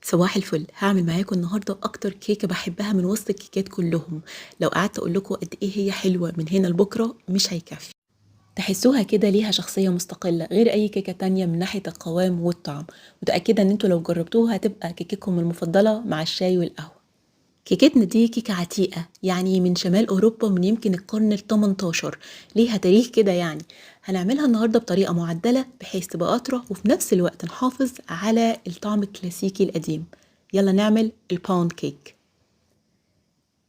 صباح الفل. هعمل معاكم النهارده اكتر كيكه بحبها من وسط الكيكات كلهم. لو قعدت اقول لكم قد ايه هي حلوه من هنا لبكره مش هيكفي. تحسوها كده ليها شخصيه مستقله غير اي كيكه تانية من ناحيه القوام والطعم. متاكده ان انتوا لو جربتوها هتبقى كيكتكم المفضله مع الشاي والقهوه. كيكتنا دي كيكه عتيقه، يعني من شمال اوروبا، من يمكن القرن ال 18. ليها تاريخ كده يعني. هنعملها النهارده بطريقه معدله بحيث تبقى اطرى وفي نفس الوقت نحافظ على الطعم الكلاسيكي القديم. يلا نعمل الباوند كيك.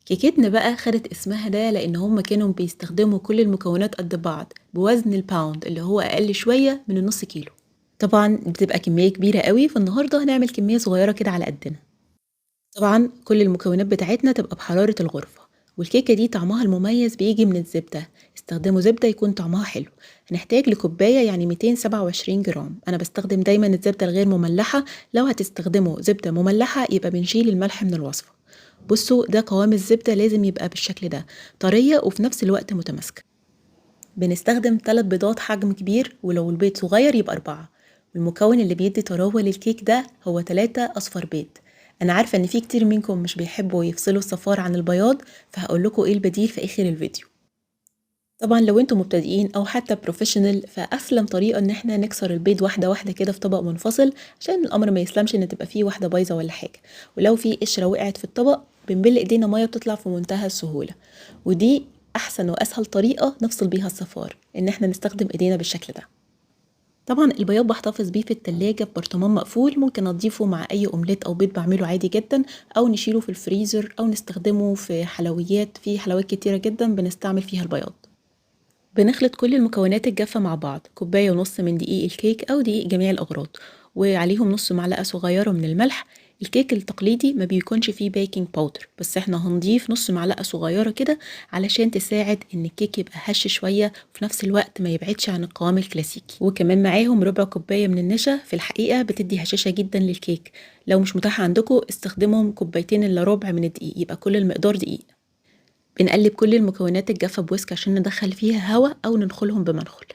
كيكتنا بقى خدت اسمها ده لان هم كانوا بيستخدموا كل المكونات قد بعض بوزن الباوند اللي هو اقل شويه من النص كيلو. طبعا بتبقى كميه كبيره قوي، فالنهارده هنعمل كميه صغيره كده على قدنا. طبعا كل المكونات بتاعتنا تبقى بحرارة الغرفة. والكيكة دي طعمها المميز بيجي من الزبدة. استخدموا زبدة يكون طعمها حلو. هنحتاج لكوباية يعني 227 جرام. أنا بستخدم دايما الزبدة الغير مملحة. لو هتستخدموا زبدة مملحة يبقى بنشيل الملح من الوصفة. بصوا، ده قوام الزبدة لازم يبقى بالشكل ده، طرية وفي نفس الوقت متماسكة. بنستخدم 3 بيضات حجم كبير، ولو البيض صغير يبقى 4. والمكون اللي بيدي طراوة للكيك ده هو 3 أصفر بيض. أنا عارفة إن في كتير منكم مش بيحبوا يفصلوا الصفار عن البياض، فهقول لكم إيه البديل في آخر الفيديو. طبعا لو انتم مبتدئين او حتى بروفيشنال، فاسلم طريقه ان احنا نكسر البيض واحده واحده كده في طبق منفصل، عشان الامر ما يسلمش ان تبقى فيه واحده بايظه ولا حاجه. ولو في قشره وقعت في الطبق بنبل ايدينا ميه بتطلع في منتهى السهوله. ودي احسن واسهل طريقه نفصل بيها الصفار، ان احنا نستخدم ايدينا بالشكل ده. طبعا البياض بحتفظ بيه في التلاجة في برطمان مقفول، ممكن اضيفه مع اي اومليت او بيض بعمله عادي جدا، او نشيله في الفريزر، او نستخدمه في حلويات. في حلويات كتيره جدا بنستعمل فيها البياض. بنخلط كل المكونات الجافة مع بعض، كوباية ونص من دقيق الكيك أو دقيق جميع الأغراض، وعليهم نص معلقة صغيرة من الملح. الكيك التقليدي ما بيكونش فيه بيكنج باودر، بس احنا هنضيف نص معلقة صغيرة كده علشان تساعد ان الكيك يبقى هش شوية وفي نفس الوقت ما يبعدش عن القوام الكلاسيكي. وكمان معاهم ربع كوباية من النشا، في الحقيقة بتدي هشاشة جدا للكيك. لو مش متاح عندكم استخدمهم كوبايتين الا ربع من الدقيق، يبقى كل المقدار دقيق. بنقلب كل المكونات الجافة بويسك عشان ندخل فيها هواء أو ننخلهم بمنخل.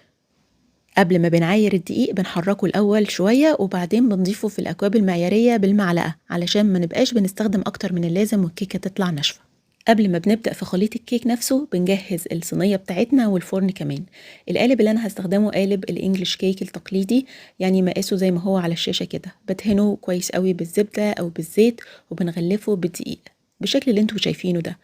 قبل ما بنعاير الدقيق بنحركه الأول شوية، وبعدين بنضيفه في الأكواب المعيارية بالمعلقة علشان ما نبقاش بنستخدم أكتر من اللازم والكيكة تطلع ناشفة. قبل ما بنبدأ في خليط الكيك نفسه بنجهز الصينية بتاعتنا والفرن كمان. القالب اللي أنا هستخدمه قالب الإنجليش كيك التقليدي، يعني مقاسه زي ما هو على الشاشة كده. بدهنه كويس قوي بالزبدة أو بالزيت وبنغلفه بالدقيق بالشكل اللي انتوا شايفينه ده.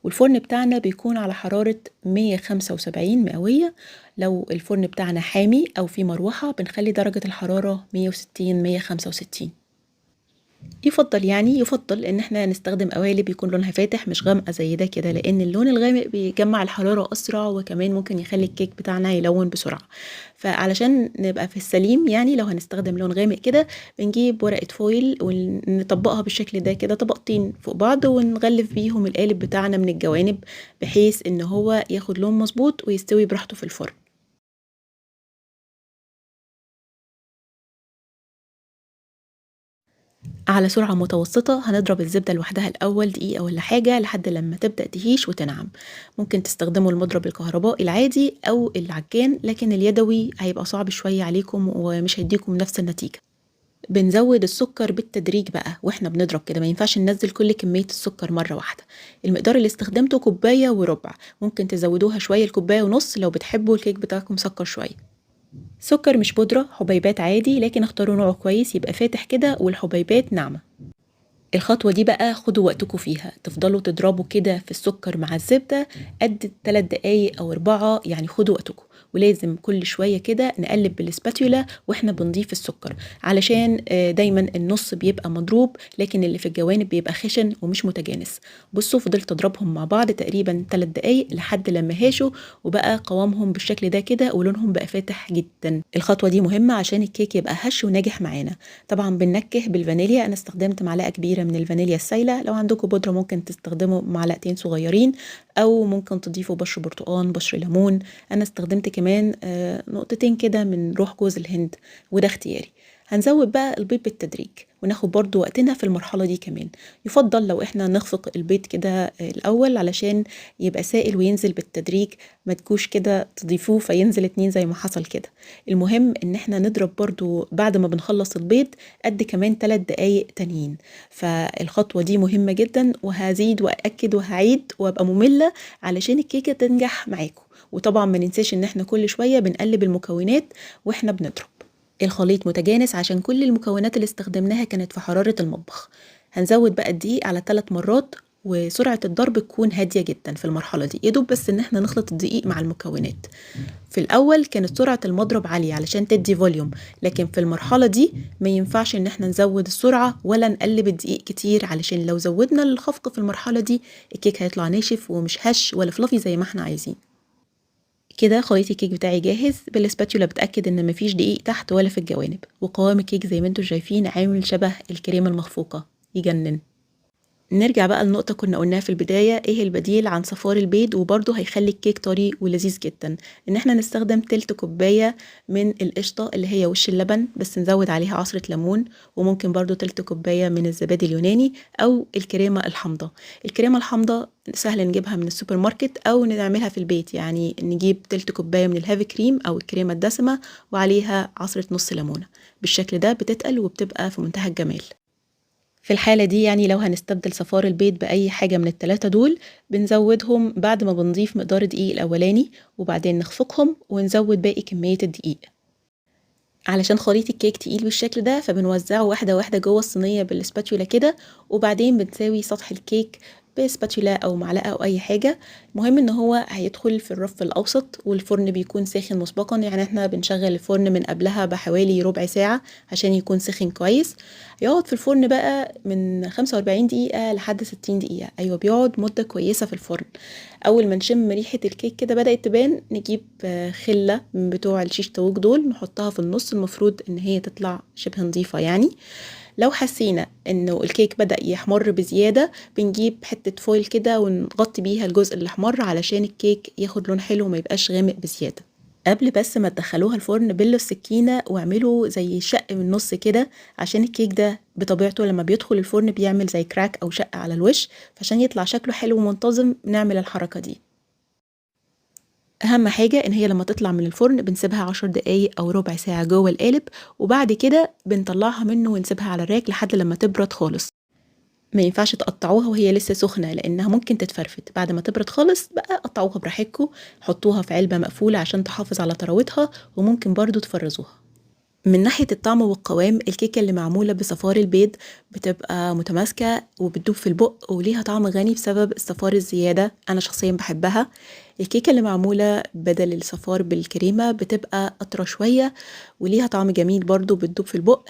والفرن بتاعنا بيكون على حرارة 175 مئوية. لو الفرن بتاعنا حامي أو في مروحة بنخلي درجة الحرارة 160 165. يفضل ان احنا نستخدم قوالب يكون لونها فاتح مش غامقه زي ده كده، لان اللون الغامق بيجمع الحراره اسرع وكمان ممكن يخلي الكيك بتاعنا يلون بسرعه. فعلشان نبقى في السليم، يعني لو هنستخدم لون غامق كده بنجيب ورقه فويل ونطبقها بالشكل ده كده طبقتين فوق بعض، ونغلف بيهم القالب بتاعنا من الجوانب بحيث ان هو ياخد لون مظبوط ويستوي براحته في الفرن. على سرعة متوسطة هنضرب الزبدة لوحدها الأول دقيقة ولا حاجة لحد لما تبدأ تهيش وتنعم. ممكن تستخدموا المضرب الكهربائي العادي أو العجان، لكن اليدوي هيبقى صعب شوية عليكم ومش هيديكم نفس النتيجة. بنزود السكر بالتدريج بقى واحنا بنضرب كده، ما ينفعش ننزل كل كمية السكر مرة واحدة. المقدار اللي استخدمته كوباية وربع، ممكن تزودوها شوية لكوباية ونص لو بتحبوا الكيك بتاعكم مسكر شوية. سكر مش بودرة، حبيبات عادي، لكن اختاروا نوع كويس يبقى فاتح كده والحبيبات ناعمة. الخطوة دي بقى خدوا وقتكم فيها، تفضلوا تضربوا كده في السكر مع الزبدة قد 3 دقايق أو 4، يعني خدوا وقتكم. ولازم كل شوية كده نقلب بالسباتيولا واحنا بنضيف السكر، علشان دايما النص بيبقى مضروب لكن اللي في الجوانب بيبقى خشن ومش متجانس. بصوا، فضلت اضربهم مع بعض تقريبا 3 دقايق لحد لما هاشوا وبقى قوامهم بالشكل ده كده ولونهم بقى فاتح جدا. الخطوة دي مهمة عشان الكيك يبقى هش وناجح معانا. طبعا بننكه بالفانيليا، انا استخدمت معلقة كبيرة من الفانيليا السايلة. لو عندكم بودرة ممكن تستخدموا معلقتين صغيرين، او ممكن تضيفوا بشر برتقان، بشر ليمون. انا استخدمت كمان نقطتين كده من روح جوز الهند، وده اختياري. هنزود بقى البيض بالتدريج وناخد برضو وقتنا في المرحلة دي كمان. يفضل لو احنا نخفق البيض كده الأول علشان يبقى سائل وينزل بالتدريج، ما تجوش كده تضيفوه فينزل 2 زي ما حصل كده. المهم ان احنا نضرب برضو بعد ما بنخلص البيض قد كمان 3 دقايق تانيين. فالخطوة دي مهمة جدا، وهزيد وأكد وهعيد وابقى مملة علشان الكيكة تنجح معاكم. وطبعا ما ننساش ان احنا كل شوية بنقلب المكونات واحنا بنضرب. الخليط متجانس عشان كل المكونات اللي استخدمناها كانت في حرارة المطبخ. هنزود بقى الدقيق على 3 مرات، وسرعة الضرب تكون هادية جدا في المرحلة دي، يدوب بس ان احنا نخلط الدقيق مع المكونات. في الأول كانت سرعة المضرب عالية علشان تدي فوليوم، لكن في المرحلة دي ما ينفعش ان احنا نزود السرعة ولا نقلب الدقيق كتير، علشان لو زودنا الخفق في المرحلة دي الكيك هيطلع ناشف ومش هش ولا فلافي زي ما احنا عايزين. كده خليط الكيك بتاعي جاهز. بالسباتيولا بتأكد ان مفيش دقيق تحت ولا في الجوانب، وقوام الكيك زي ما انتم شايفين عامل شبه الكريمة المخفوقة، يجنن. نرجع بقى لنقطة كنا قلناها في البداية، ايه البديل عن صفار البيض وبرضه هيخلي الكيك طري ولذيذ جدا؟ ان احنا نستخدم تلت كوباية من القشطة اللي هي وش اللبن، بس نزود عليها عصرة ليمون، وممكن برضه تلت كوباية من الزبادي اليوناني او الكريمة الحامضة. الكريمة الحامضة سهل نجيبها من السوبر ماركت او نعملها في البيت، يعني نجيب تلت كوباية من الهافي كريم او الكريمة الدسمة وعليها عصرة نص ليمونة. بالشكل ده بتتقل وبتبقى في منتهى الجمال. في الحالة دي يعني لو هنستبدل صفار البيض بأي حاجة من التلاتة دول، بنزودهم بعد ما بنضيف مقدار الدقيق الأولاني، وبعدين نخفقهم ونزود باقي كمية الدقيق. علشان خليط الكيك تقيل بالشكل ده فبنوزعه واحدة واحدة جوه الصينية بالسباتولا كده، وبعدين بنساوي سطح الكيك بسباتولا او معلقة او اي حاجة. مهم ان هو هيدخل في الرف الاوسط، والفرن بيكون ساخن مسبقا، يعني احنا بنشغل الفرن من قبلها بحوالي ربع ساعة عشان يكون سخن كويس. يقعد في الفرن بقى من 45 دقيقة لحد 60 دقيقة، ايوه بيقعد مدة كويسة في الفرن. اول ما نشم ريحة الكيك كده بدأت تبان، نجيب خلة من بتوع الشيش طاووق دول نحطها في النص، المفروض ان هي تطلع شبه نظيفة يعني. لو حسينا انه الكيك بدأ يحمر بزيادة، بنجيب حتة فويل كده ونغطي بيها الجزء اللي احمر علشان الكيك ياخد لون حلو وما يبقاش غامق بزيادة. قبل بس ما تدخلوها الفرن بلوا السكينة واعملوا زي شق من النص كده، عشان الكيك ده بطبيعته لما بيدخل الفرن بيعمل زي كراك او شق على الوش، فعشان يطلع شكله حلو ومنتظم نعمل الحركة دي. اهم حاجة ان هي لما تطلع من الفرن بنسيبها 10 دقايق او ربع ساعة جوه القالب، وبعد كده بنطلعها منه ونسيبها على الراك لحد لما تبرد خالص. ما ينفعش تقطعوها وهي لسه سخنة لانها ممكن تتفرفت. بعد ما تبرد خالص بقى قطعوها براحتكم، حطوها في علبة مقفولة عشان تحافظ على طراوتها، وممكن برضو تفرزوها. من ناحية الطعم والقوام، الكيكة اللي معمولة بصفار البيض بتبقى متماسكة وبتدوب في البق وليها طعم غني بسبب الصفار الزيادة، أنا شخصيا بحبها. الكيكة اللي معمولة بدل الصفار بالكريمة بتبقى أطرى شوية وليها طعم جميل برضو بتدوب في البق،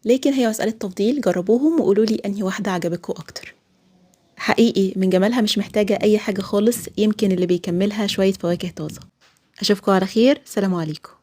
لكن هي مسألة تفضيل. جربوهم وقولولي أنهي واحدة عجبتكم أكتر. حقيقي من جمالها مش محتاجة أي حاجة خالص، يمكن اللي بيكملها شوية فواكه طازة. أشوفكم على خير، سلام عليكم.